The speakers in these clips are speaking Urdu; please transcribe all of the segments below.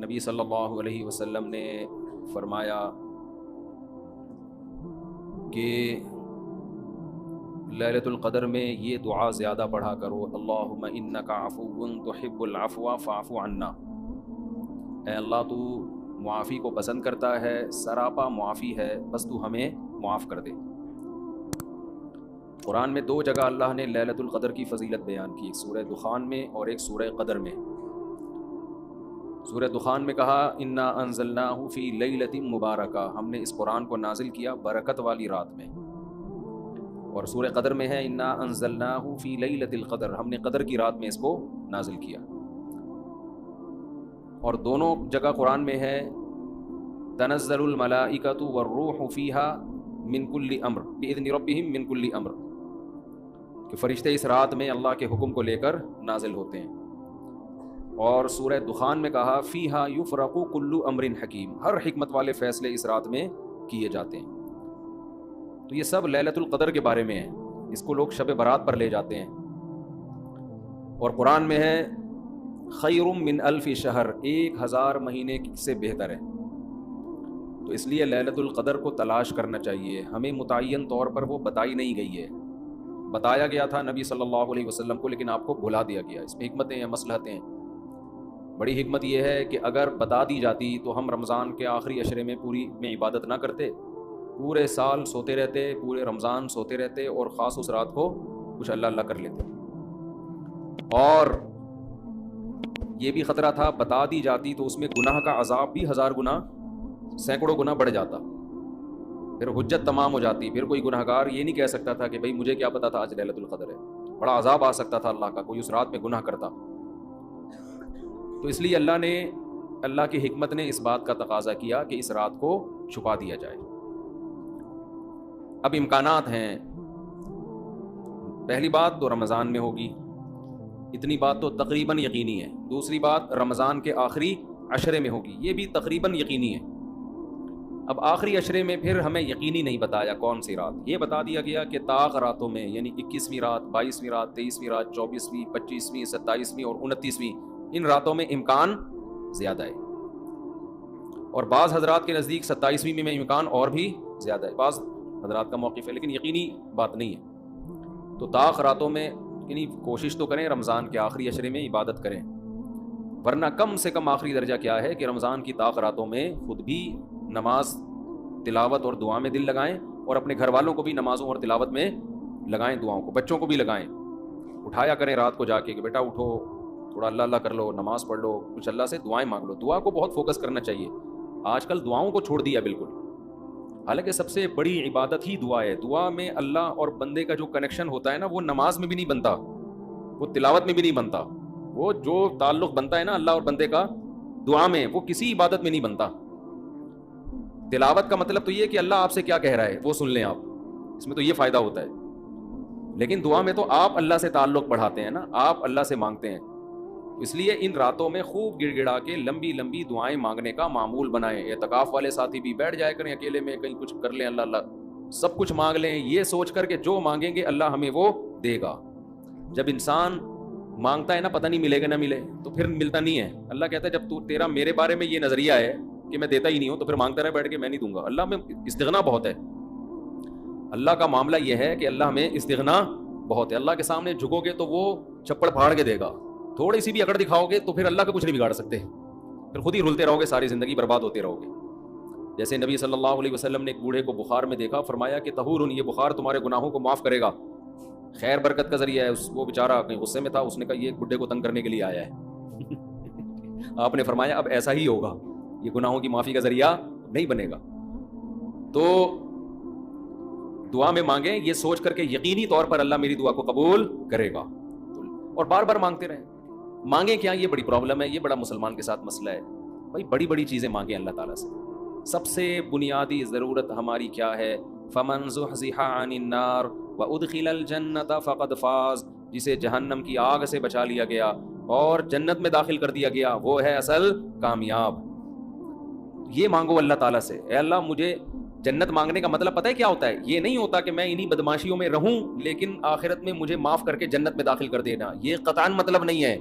نبی صلی اللہ علیہ وسلم نے فرمایا کہ لیلۃ القدر میں یہ دعا زیادہ پڑھا کرو، اللہم انک عفو تحب العفو فاعف عنا۔ اے اللہ تو معافی کو پسند کرتا ہے، سراپا معافی ہے، بس تو ہمیں معاف کر دے۔ قرآن میں 2 جگہ اللہ نے لیلۃ القدر کی فضیلت بیان کی، ایک سورہ دخان میں اور ایک سورہ قدر میں۔ سورہ دخان میں کہا انا انزلناہ فی لیلۃ مبارکہ، ہم نے اس قرآن کو نازل کیا برکت والی رات میں۔ اور سورہ قدر میں ہے انا انزلناہ فی لیلۃ القدر، ہم نے قدر کی رات میں اس کو نازل کیا۔ اور دونوں جگہ قرآن میں ہے تنزل الملائکۃ والروح فیہا من کل امر باذن ربہم من کل امر، کہ فرشتے اس رات میں اللہ کے حکم کو لے کر نازل ہوتے ہیں۔ اور سورہ دخان میں کہا فیہا یفرق کل امر حکیم، ہر حکمت والے فیصلے اس رات میں کیے جاتے ہیں۔ تو یہ سب لیلۃ القدر کے بارے میں ہے، اس کو لوگ شب برات پر لے جاتے ہیں۔ اور قرآن میں ہے خیر من الف شہر، 1000 مہینے سے بہتر ہے۔ تو اس لیے لیلۃ القدر کو تلاش کرنا چاہیے، ہمیں متعین طور پر وہ بتائی نہیں گئی ہے، بتایا گیا تھا نبی صلی اللہ علیہ وسلم کو، لیکن آپ کو بھلا دیا گیا۔ اس میں حکمتیں ہیں، مصلحتیں ہیں۔ بڑی حکمت یہ ہے کہ اگر بتا دی جاتی تو ہم رمضان کے آخری عشرے میں پوری میں عبادت نہ کرتے، پورے سال سوتے رہتے، پورے رمضان سوتے رہتے، اور خاص اس رات کو کچھ اللہ اللہ کر لیتے۔ اور یہ بھی خطرہ تھا بتا دی جاتی تو اس میں گناہ کا عذاب بھی 1000 گنا، سینکڑوں گنا بڑھ جاتا، پھر حجت تمام ہو جاتی، پھر کوئی گناہ گار یہ نہیں کہہ سکتا تھا کہ بھائی مجھے کیا پتا تھا آج لیلۃ القدر ہے، بڑا عذاب آ سکتا تھا اللہ کا، کوئی اس رات میں گناہ کرتا۔ تو اس لیے اللہ کی حکمت نے اس بات کا تقاضا کیا کہ اس رات کو چھپا دیا جائے۔ اب امکانات ہیں، پہلی بات تو رمضان میں ہوگی، اتنی بات تو تقریباً یقینی ہے۔ دوسری بات رمضان کے آخری عشرے میں ہوگی، یہ بھی تقریباً یقینی ہے۔ اب آخری عشرے میں پھر ہمیں یقینی نہیں بتایا کون سی رات، یہ بتا دیا گیا کہ طاق راتوں میں، یعنی 21ویں رات، 22ویں رات، 23ویں رات، 24ویں، 25ویں، 27ویں اور 29ویں، ان راتوں میں امکان زیادہ ہے۔ اور بعض حضرات کے نزدیک 27ویں میں امکان اور بھی زیادہ ہے، بعض حضرات کا موقف ہے، لیکن یقینی بات نہیں ہے۔ تو طاق راتوں میں یعنی کوشش تو کریں رمضان کے آخری عشرے میں عبادت کریں، ورنہ کم سے کم آخری درجہ کیا ہے کہ رمضان کی طاق راتوں میں خود بھی نماز، تلاوت اور دعا میں دل لگائیں، اور اپنے گھر والوں کو بھی نمازوں اور تلاوت میں لگائیں، دعاؤں کو، بچوں کو بھی لگائیں، اٹھایا کریں رات کو جا کے کہ بیٹا اٹھو، تھوڑا اللہ اللہ کر لو، نماز پڑھ لو، کچھ اللہ سے دعائیں مانگ لو۔ دعا کو بہت فوکس کرنا چاہیے، آج کل دعاؤں کو چھوڑ دیا بالکل، حالانکہ سب سے بڑی عبادت ہی دعا ہے۔ دعا میں اللہ اور بندے کا جو کنیکشن ہوتا ہے نا، وہ نماز میں بھی نہیں بنتا، وہ تلاوت میں بھی نہیں بنتا، وہ جو تعلق بنتا ہے نا اللہ اور بندے کا دعا میں، وہ کسی عبادت میں نہیں بنتا۔ تلاوت کا مطلب تو یہ کہ اللہ آپ سے کیا کہہ رہا ہے وہ سن لیں آپ، اس میں تو یہ فائدہ ہوتا ہے، لیکن دعا میں تو آپ اللہ سے تعلق بڑھاتے ہیں نا، آپ اللہ سے مانگتے ہیں۔ اس لیے ان راتوں میں خوب گڑ گڑا کے لمبی لمبی دعائیں مانگنے کا معمول بنائیں۔ اعتکاف والے ساتھی بھی بیٹھ جائے کریں اکیلے میں، کہیں کچھ کر لیں، اللہ اللہ سب کچھ مانگ لیں، یہ سوچ کر کہ جو مانگیں گے اللہ ہمیں وہ دے گا۔ جب انسان مانگتا ہے نا پتہ نہیں ملے گا نہ ملے، تو پھر ملتا نہیں ہے۔ اللہ کہتا ہے جب تو تیرا میرے بارے میں یہ نظریہ ہے کہ میں دیتا ہی نہیں ہوں، تو پھر مانگتا رہے بیٹھ کے، میں نہیں دوں گا۔ اللہ میں استغنا بہت ہے، اللہ کا معاملہ یہ ہے کہ اللہ میں استغنا بہت ہے۔ اللہ کے سامنے جھکو گے تو وہ چھپڑ پھاڑ کے دے گا، تھوڑی سی بھی اکڑ دکھاؤ گے تو پھر اللہ کا کچھ نہیں بگاڑ سکتے، پھر خود ہی رلتے رہو گے، ساری زندگی برباد ہوتے رہو گے۔ جیسے نبی صلی اللہ علیہ وسلم نے ایک بوڑھے کو بخار میں دیکھا، فرمایا کہ طہور، یہ بخار تمہارے گناہوں کو معاف کرے گا، خیر برکت کا ذریعہ ہے۔ وہ بیچارہ کہیں غصے میں تھا، اس نے کہا یہ بڈھے کو تنگ کرنے کے لیے آیا ہے۔ آپ نے فرمایا اب ایسا ہی ہوگا، یہ گناہوں کی معافی کا ذریعہ نہیں بنے گا۔ تو دعا میں مانگیں یہ سوچ کر کے یقینی طور پر اللہ میری دعا کو قبول کرے گا، اور بار بار مانگتے رہیں۔ مانگیں کیا، یہ بڑی پرابلم ہے، یہ بڑا مسلمان کے ساتھ مسئلہ ہے۔ بھائی بڑی بڑی چیزیں مانگیں اللہ تعالیٰ سے۔ سب سے بنیادی ضرورت ہماری کیا ہے؟ فمن زحزح عن النار وادخل الجنۃ فقد فاز، جسے جہنم کی آگ سے بچا لیا گیا اور جنت میں داخل کر دیا گیا، وہ ہے اصل کامیاب۔ یہ مانگو اللہ تعالیٰ سے، اے اللہ مجھے جنت مانگنے کا مطلب پتہ ہے کیا ہوتا ہے؟ یہ نہیں ہوتا کہ میں انہی بدماشیوں میں رہوں لیکن آخرت میں مجھے معاف کر کے جنت میں داخل کر دینا، یہ قطعاً مطلب نہیں ہے۔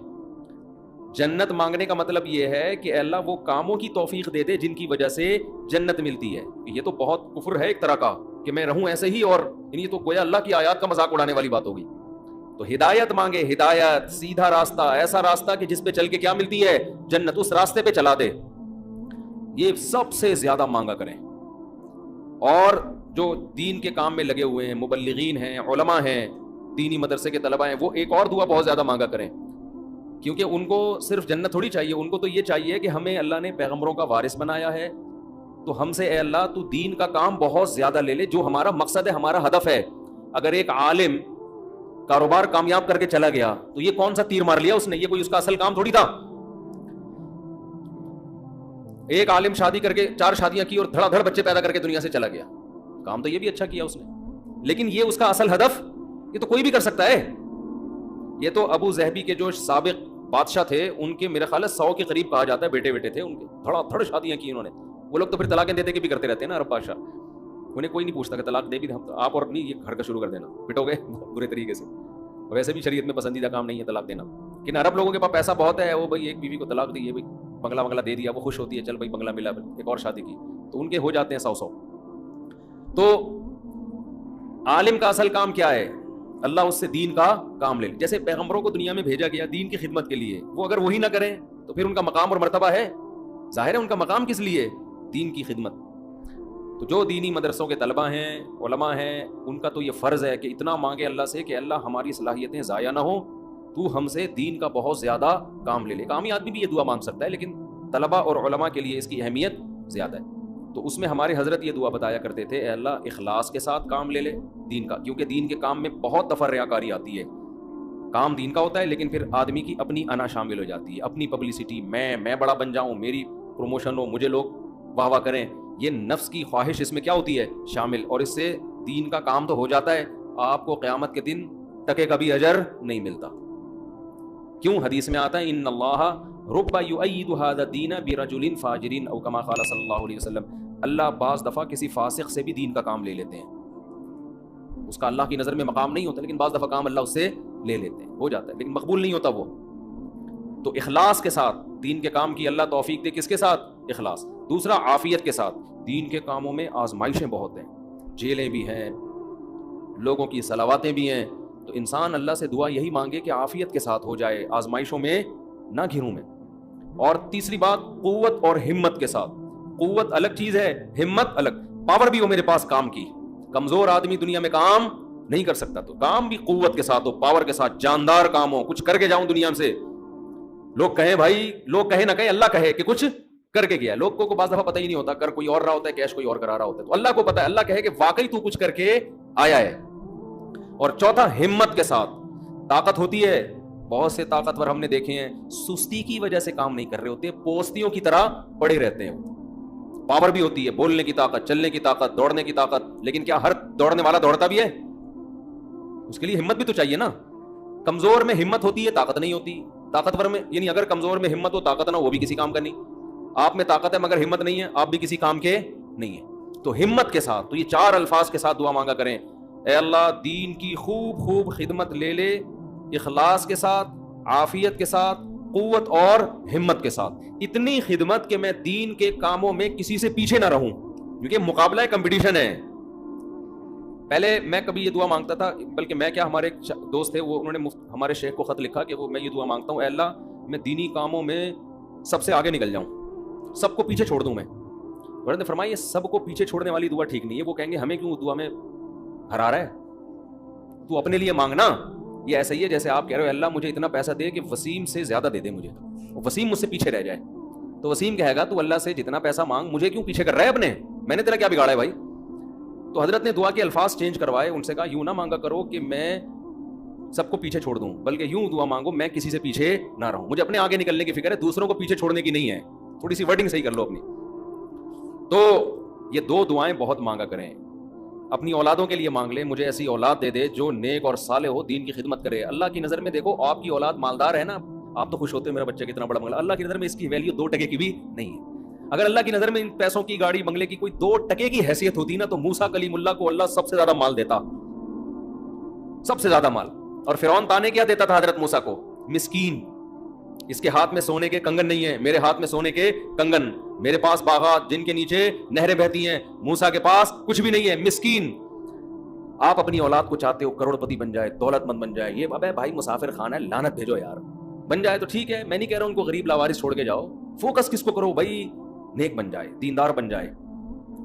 جنت مانگنے کا مطلب یہ ہے کہ اللہ وہ کاموں کی توفیق دے دے جن کی وجہ سے جنت ملتی ہے. یہ تو بہت کفر ہے ایک طرح کا کہ میں رہوں ایسے ہی, اور یہ تو گویا اللہ کی آیات کا مذاق اڑانے والی بات ہوگی. تو ہدایت مانگے, ہدایت, سیدھا راستہ, ایسا راستہ کہ جس پہ چل کے کیا ملتی ہے, جنت, اس راستے پہ چلا دے. یہ سب سے زیادہ مانگا کریں. اور جو دین کے کام میں لگے ہوئے ہیں, مبلغین ہیں, علماء ہیں, دینی مدرسے کے طلباء ہیں, وہ ایک اور دعا بہت زیادہ مانگا کریں, کیونکہ ان کو صرف جنت تھوڑی چاہیے, ان کو تو یہ چاہیے کہ ہمیں اللہ نے پیغمبروں کا وارث بنایا ہے, تو ہم سے اے اللہ تو دین کا کام بہت زیادہ لے لے, جو ہمارا مقصد ہے, ہمارا ہدف ہے. اگر ایک عالم کاروبار کامیاب کر کے چلا گیا تو یہ کون سا تیر مار لیا اس نے, یہ کوئی اس کا اصل کام تھوڑی تھا. ایک عالم شادی کر کے 4 شادیاں کی اور دھڑا دھڑ بچے پیدا کر کے دنیا سے چلا گیا, کام تو یہ بھی اچھا کیا اس نے, لیکن یہ اس کا اصل ہدف, یہ تو کوئی بھی کر سکتا ہے. یہ تو ابو ظہبی کے جو سابق بادشاہ تھے, ان کے میرے خیال ہے 100 کے قریب کہا جاتا ہے بیٹے تھے ان کے, دھڑا دھڑ شادیاں کی انہوں نے. وہ لوگ تو پھر طلاقیں دے دے کے بھی کرتے رہتے ہیں نا عرب بادشاہ, انہیں کوئی نہیں پوچھتا کہ طلاق دے بھی آپ اور نہیں, یہ گھر کا شروع کر دینا, پٹو گے برے طریقے سے. ویسے بھی شریعت میں پسندیدہ کام نہیں ہے طلاق دینا, لیکن عرب لوگوں کے پاس پیسہ بہت ہے, وہ بھائی ایک بیوی کو طلاق دی, بھائی بنگلہ دے دیا, وہ خوش ہوتی ہے, چل بھائی بنگلہ ملا, ایک اور شادی کی, تو ان کے ہو جاتے ہیں 100. تو عالم کا اصل کام کیا ہے, اللہ اس سے دین کا کام لے. جیسے پیغمبروں کو دنیا میں بھیجا گیا دین کی خدمت کے لیے, وہ اگر وہی نہ کریں تو پھر ان کا مقام اور مرتبہ ہے, ظاہر ہے ان کا مقام کس لیے, دین کی خدمت. تو جو دینی مدرسوں کے طلباء ہیں, علماء ہیں, ان کا تو یہ فرض ہے کہ اتنا مانگے اللہ سے کہ اللہ ہماری صلاحیتیں ضائع نہ ہوں, تو ہم سے دین کا بہت زیادہ کام لے لے. عامی آدمی بھی یہ دعا مانگ سکتا ہے, لیکن طلباء اور علماء کے لیے اس کی اہمیت زیادہ ہے. تو اس میں ہمارے حضرت یہ دعا بتایا کرتے تھے, اے اللہ اخلاص کے ساتھ کام لے لے دین کا, کیونکہ دین کے کام میں بہت دفعہ ریاکاری آتی ہے. کام دین کا ہوتا ہے, لیکن پھر آدمی کی اپنی انا شامل ہو جاتی ہے, اپنی پبلسٹی, میں بڑا بن جاؤں, میری پروموشن ہو, مجھے لوگ واہ واہ کریں, یہ نفس کی خواہش اس میں کیا ہوتی ہے شامل, اور اس سے دین کا کام تو ہو جاتا ہے, آپ کو قیامت کے دن ٹکے کا بھی اجر نہیں ملتا. کیوں؟ حدیث میں آتا ہے ان اللہ رب یؤید ھذا الدین برجل فاجر او کما قال صلی اللہ علیہ وسلم, اللہ بعض دفعہ کسی فاسق سے بھی دین کا کام لے لیتے ہیں, اس کا اللہ کی نظر میں مقام نہیں ہوتا, لیکن بعض دفعہ کام اللہ اس سے لے لیتے ہیں, ہو جاتا ہے, لیکن مقبول نہیں ہوتا وہ. تو اخلاص کے ساتھ دین کے کام کی اللہ توفیق دے, کس کے ساتھ؟ اخلاص. دوسرا عافیت کے ساتھ. دین کے کاموں میں آزمائشیں بہت ہیں, جیلیں بھی ہیں, لوگوں کی صلواتیں بھی ہیں, تو انسان اللہ سے دعا یہی مانگے کہ عافیت کے ساتھ ہو جائے, آزمائشوں میں نہ گھروں میں. اور تیسری بات قوت اور ہمت کے ساتھ. قوت الگ چیز ہے, ہمت الگ. پاور بھی ہو میرے پاس کام کی, کمزور آدمی دنیا میں کام نہیں کر سکتا, تو کام بھی قوت کے ساتھ ہو, پاور کے ساتھ, جاندار کام ہو, کچھ کر کے جاؤں دنیا سے, لوگ کہیں بھائی, لوگ کہیں نہ کہیں, اللہ کہے کہ کچھ کر کے گیا. لوگوں کو بعض دفعہ پتہ ہی نہیں ہوتا, کر کوئی اور رہا ہوتا ہے, کیش کوئی اور کرا رہا ہوتا ہے, تو اللہ کو پتہ ہے, اللہ کہے کہ واقعی تو کچھ کر کے آیا ہے. اور چوتھا ہمت کے ساتھ. طاقت ہوتی ہے, بہت سے طاقتور ہم نے دیکھے ہیں سستی کی وجہ سے کام نہیں کر رہے ہوتے, پوستیوں کی طرح پڑے رہتے ہیں. پاور بھی ہوتی ہے, بولنے کی طاقت, چلنے کی طاقت, دوڑنے کی طاقت, لیکن کیا ہر دوڑنے والا دوڑتا بھی ہے؟ اس کے لیے ہمت بھی تو چاہیے نا. کمزور میں ہمت ہوتی ہے, طاقت نہیں ہوتی. طاقتور میں, یعنی اگر کمزور میں ہمت ہو, طاقت نہ ہو, وہ بھی کسی کام کا نہیں. آپ میں طاقت ہے مگر ہمت نہیں ہے, آپ بھی کسی کام کے نہیں ہیں. تو ہمت کے ساتھ, تو یہ 4 الفاظ کے ساتھ دعا مانگا کریں, اے اللہ دین کی خوب خدمت لے لے, اخلاص کے ساتھ, عافیت کے ساتھ, قوت اور ہمت کے ساتھ. اتنی خدمت کہ میں دین کے کاموں میں کسی سے پیچھے نہ رہوں, کیونکہ مقابلہ ہے, کمپٹیشن ہے. پہلے میں کبھی یہ دعا مانگتا تھا, بلکہ میں کیا, ہمارے ایک دوست تھے, وہ انہوں نے ہمارے شیخ کو خط لکھا کہ وہ میں یہ دعا مانگتا ہوں, اے اللہ میں دینی کاموں میں سب سے آگے نکل جاؤں, سب کو پیچھے چھوڑ دوں میں. انہوں نے فرمایا یہ سب کو پیچھے چھوڑنے والی دعا ٹھیک نہیں ہے, وہ کہیں گے ہمیں کیوں دعا میں ہرا رہا ہے, تو اپنے لیے مانگنا. یہ ایسا ہی ہے جیسے آپ کہہ رہے ہو اللہ مجھے اتنا پیسہ دے کہ وسیم سے زیادہ دے دے مجھے, وسیم مجھ سے پیچھے رہ جائے, تو وسیم کہے گا تو اللہ سے جتنا پیسہ مانگ, مجھے کیوں پیچھے کر رہا ہے اپنے, میں نے تیرا کیا بگاڑا ہے بھائی. تو حضرت نے دعا کے الفاظ چینج کروائے, ان سے کہا یوں نہ مانگا کرو کہ میں سب کو پیچھے چھوڑ دوں, بلکہ یوں دعا مانگو میں کسی سے پیچھے نہ رہوں, مجھے اپنے آگے نکلنے کی فکر ہے, دوسروں کو پیچھے چھوڑنے کی نہیں ہے. تھوڑی سی ورڈنگ صحیح کر لو اپنی. تو یہ 2 دعائیں بہت مانگا کریں. اپنی اولادوں کے لیے مانگ لیں, مجھے ایسی اولاد دے دے جو نیک اور صالح ہو, دین کی خدمت کرے. اللہ کی نظر میں دیکھو, آپ کی اولاد مالدار ہے نا, آپ تو خوش ہوتے ہیں میرا بچہ کتنا بڑا بنگلہ, اللہ کی نظر میں اس کی ویلیو 2 ٹکے کی بھی نہیں ہے. اگر اللہ کی نظر میں ان پیسوں کی, گاڑی بنگلے کی کوئی 2 ٹکے کی حیثیت ہوتی نا, تو موسیٰ کلیم اللہ کو اللہ سب سے زیادہ مال دیتا, سب سے زیادہ مال. اور فرعون تانے کیا دیتا تھا حضرت موسیٰ کو؟ مسکین. اس کے ہاتھ میں سونے کے کنگن نہیں ہے، میرے ہاتھ میں سونے کے کنگن، میرے پاس باغات جن کے نیچے نہریں بہتی ہیں، موسیٰ کے پاس کچھ بھی نہیں ہے، مسکین۔ آپ اپنی اولاد کو چاہتے ہو کروڑ پتی بن جائے، دولت مند بن جائے، یہ ابے بھائی مسافر خانہ ہے، لعنت بھیجو یار، بن جائے تو ٹھیک ہے، میں نہیں کہہ رہا ہوں ان کو غریب لاوارث چھوڑ کے جاؤ، فوکس کس کو کرو بھائی، نیک بن جائے، دیندار بن جائے،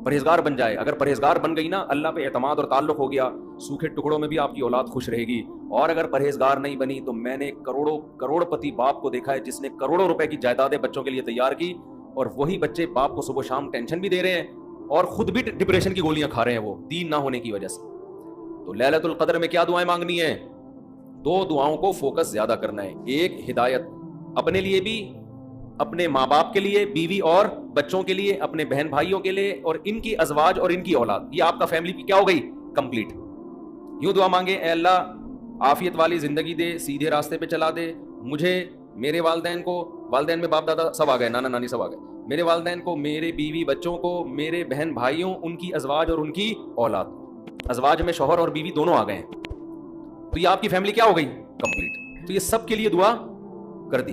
پرہیزگار بن جائے۔ اگر پرہیزگار بن گئی نا، اللہ پہ اعتماد اور تعلق ہو گیا، سوکھے ٹکڑوں میں بھی آپ کی اولاد خوش رہے گی۔ اور اگر پرہیزگار نہیں بنی تو میں نے کروڑ پتی باپ کو دیکھا ہے جس نے کروڑوں روپے کی جائیدادیں بچوں کے لیے تیار کی، اور وہی بچے باپ کو صبح شام ٹینشن بھی دے رہے ہیں اور خود بھی ڈپریشن کی گولیاں کھا رہے ہیں، وہ دین نہ ہونے کی وجہ سے۔ تو لیلۃ القدر میں کیا دعائیں مانگنی ہیں؟ 2 دعاؤں کو فوکس زیادہ کرنا ہے، ایک ہدایت اپنے لیے بھی، اپنے ماں باپ کے لیے، بیوی اور بچوں کے لیے، اپنے بہن بھائیوں کے لیے، اور ان کی ازواج اور ان کی اولاد، یہ آپ کا فیملی کی کیا ہو گئی؟ کمپلیٹ۔ یوں دعا مانگے، اے اللہ عافیت والی زندگی دے، سیدھے راستے پہ چلا دے مجھے، میرے والدین کو، والدین میں باپ دادا سب آ گئے، نانا نانی سب آ گئے، میرے والدین کو، میرے بیوی بچوں کو، میرے بہن بھائیوں، ان کی ازواج اور ان کی اولاد، ازواج میں شوہر اور بیوی دونوں آ گئے ہیں، تو یہ آپ کی فیملی کیا ہو گئی؟ کمپلیٹ۔ تو یہ سب کے لیے دعا کر دی۔